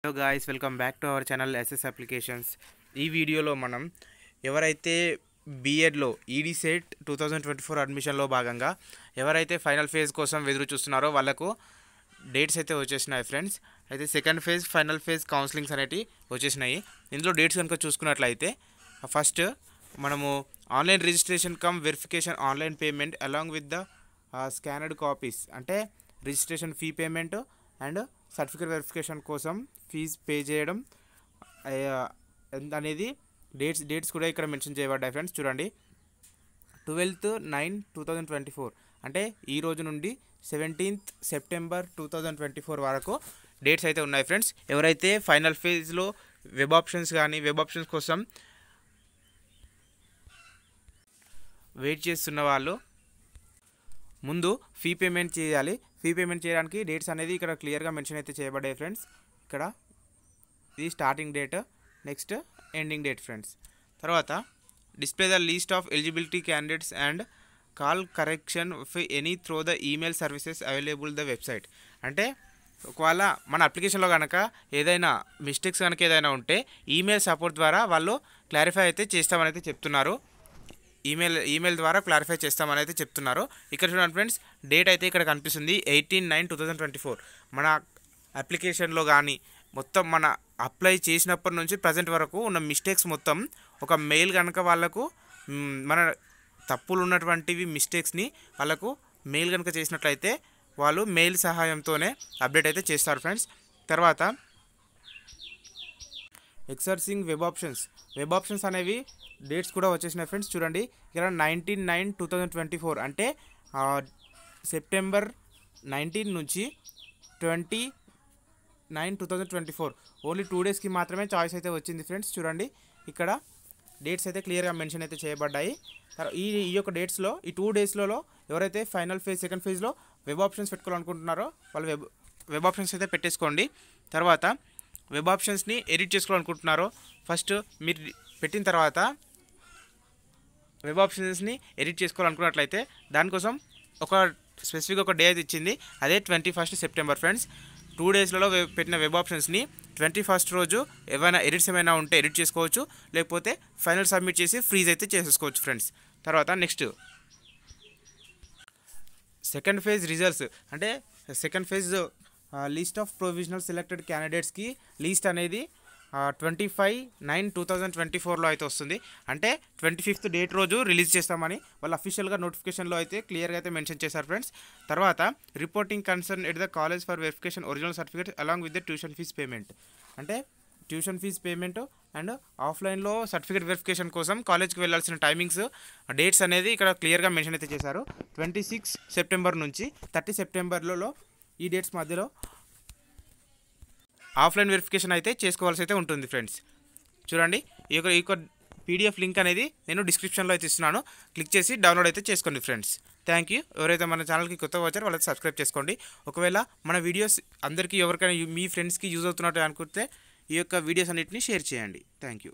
Hello guys, welcome back to our channel SS applications. ఈ వీడియోలో మనం ఎవరైతే బీఎడ్లో ఈడీ సెట్ 2024 అడ్మిషన్లో భాగంగా ఎవరైతే ఫైనల్ ఫేజ్ కోసం ఎదురు చూస్తున్నారో వాళ్ళకు డేట్స్ అయితే వచ్చేసినాయి ఫ్రెండ్స్. అయితే second phase, final phase counsellings అనేటివి వచ్చేసినాయి. ఇందులో డేట్స్ కనుక చూసుకున్నట్లయితే ఫస్ట్ మనము online registration cum verification online payment along with the scanned copies, అంటే registration fee payment and certificate verification కోసం ఫీజు పే చేయడం అనేది డేట్స్ కూడా ఇక్కడ మెన్షన్ చేయబడ్డాయి ఫ్రెండ్స్. చూడండి, 12/9/2024 అంటే ఈ రోజు నుండి 17th సెప్టెంబర్ 2024 వరకు డేట్స్ అయితే ఉన్నాయి ఫ్రెండ్స్. ఎవరైతే ఫైనల్ ఫేజ్లో వెబ్ ఆప్షన్స్ కోసం వెయిట్ చేస్తున్న వాళ్ళు ముందు ఫీ పేమెంట్ చేయాలి. ఫీ పేమెంట్ చేయడానికి డేట్స్ అనేది ఇక్కడ క్లియర్గా మెన్షన్ అయితే చేయబడ్డాయి ఫ్రెండ్స్. ఇక్కడ ఇది starting date, next ending date friends. తర్వాత display the list of eligibility candidates and call correction any through the email services available the website. అంటే ఒకవేళ మన అప్లికేషన్లో కనుక ఏదైనా మిస్టేక్స్ కనుక ఏదైనా ఉంటే ఈమెయిల్ సపోర్ట్ ద్వారా వాళ్ళు క్లారిఫై అయితే చేస్తామని అయితే చెప్తున్నారు. ఈమెయిల్ ద్వారా క్లారిఫై చేస్తామని అయితే చెప్తున్నారు. ఇక్కడ చూడండి ఫ్రెండ్స్, డేట్ అయితే ఇక్కడ కనిపిస్తుంది 18/9/2024. మన అప్లికేషన్లో కానీ మొత్తం మన అప్లై చేసినప్పటి నుంచి ప్రజెంట్ వరకు ఉన్న మిస్టేక్స్ మొత్తం ఒక మెయిల్ కనుక వాళ్ళకు మన తప్పులు ఉన్నటువంటివి మిస్టేక్స్ని వాళ్ళకు మెయిల్ కనుక చేసినట్లయితే వాళ్ళు మెయిల్ సహాయంతోనే అప్డేట్ అయితే చేస్తారు ఫ్రెండ్స్. తర్వాత ఎక్సర్సింగ్ వెబ్ ఆప్షన్స్ అనేవి డేట్స్ కూడా వచ్చేసినాయి ఫ్రెండ్స్. చూడండి, ఇక్కడ 19/9/2024 అంటే సెప్టెంబర్ 19 నుంచి 20/9/2024 ఓన్లీ 2 డేస్కి మాత్రమే చాయిస్ అయితే వచ్చింది ఫ్రెండ్స్. చూడండి, ఇక్కడ డేట్స్ అయితే క్లియర్గా మెన్షన్ అయితే చేయబడ్డాయి. ఈ యొక్క డేట్స్లో, ఈ 2 డేస్లలో ఎవరైతే ఫైనల్ ఫేజ్, సెకండ్ ఫేజ్లో వెబ్ ఆప్షన్స్ పెట్టుకోవాలనుకుంటున్నారో వాళ్ళు వెబ్ ఆప్షన్స్ అయితే పెట్టేసుకోండి. తర్వాత వెబ్ ఆప్షన్స్ని ఎడిట్ చేసుకోవాలనుకుంటున్నారో ఫస్ట్ మీరు పెట్టిన తర్వాత వెబ్ ఆప్షన్స్ని ఎడిట్ చేసుకోవాలనుకున్నట్లయితే దానికోసం ఒక స్పెసిఫిక్ ఒక డే అయితే ఇచ్చింది, అదే 21st సెప్టెంబర్ ఫ్రెండ్స్. 2 డేస్లలో పెట్టిన వెబ్ ఆప్షన్స్ని 21st రోజు ఏమైనా ఎడిట్స్ ఏమైనా ఉంటే ఎడిట్ చేసుకోవచ్చు, లేకపోతే ఫైనల్ సబ్మిట్ చేసి ఫ్రీజ్ అయితే చేసేసుకోవచ్చు ఫ్రెండ్స్. తర్వాత నెక్స్ట్ సెకండ్ ఫేజ్ రిజల్ట్స్, అంటే second phase list of provisional selected క్యాండిడేట్స్కి లిస్ట్ అనేది 25/9/2024లో అయితే వస్తుంది. అంటే 25th డేట్ రోజు రిలీజ్ చేస్తామని వాళ్ళు అఫీషియల్గా నోటిఫికేషన్లో అయితే క్లియర్గా అయితే మెన్షన్ చేశారు ఫ్రెండ్స్. తర్వాత reporting concern at the college for verification original certificate along with the tuition fee payment, అంటే ట్యూషన్ ఫీజ్ పేమెంట్ అండ్ ఆఫ్లైన్లో సర్టిఫికేట్ వెరిఫికేషన్ కోసం కాలేజ్కి వెళ్ళాల్సిన టైమింగ్స్, డేట్స్ అనేది ఇక్కడ క్లియర్గా మెన్షన్ అయితే చేశారు. 26 సెప్టెంబర్ నుంచి 30 సెప్టెంబర్లలో ఈ డేట్స్ మధ్యలో ఆఫ్లైన్ వెరిఫికేషన్ అయితే చేసుకోవాల్సి అయితే ఉంటుంది ఫ్రెండ్స్. చూడండి, ఈ యొక్క పీడిఎఫ్ లింక్ అనేది నేను డిస్క్రిప్షన్లో అయితే ఇస్తున్నాను, క్లిక్ చేసి డౌన్లోడ్ అయితే చేసుకోండి ఫ్రెండ్స్. Thank you. ఎవరైతే మన ఛానల్కి కొత్తగా వచ్చారో వాళ్ళకి సబ్స్క్రైబ్ చేసుకోండి. ఒకవేళ మన వీడియోస్ అందరికీ ఎవరికైనా మీ ఫ్రెండ్స్కి యూజ్ అవుతున్నట్టు అనుకుంటే ఈ యొక్క వీడియోస్ అన్నిటిని షేర్ చేయండి. Thank you.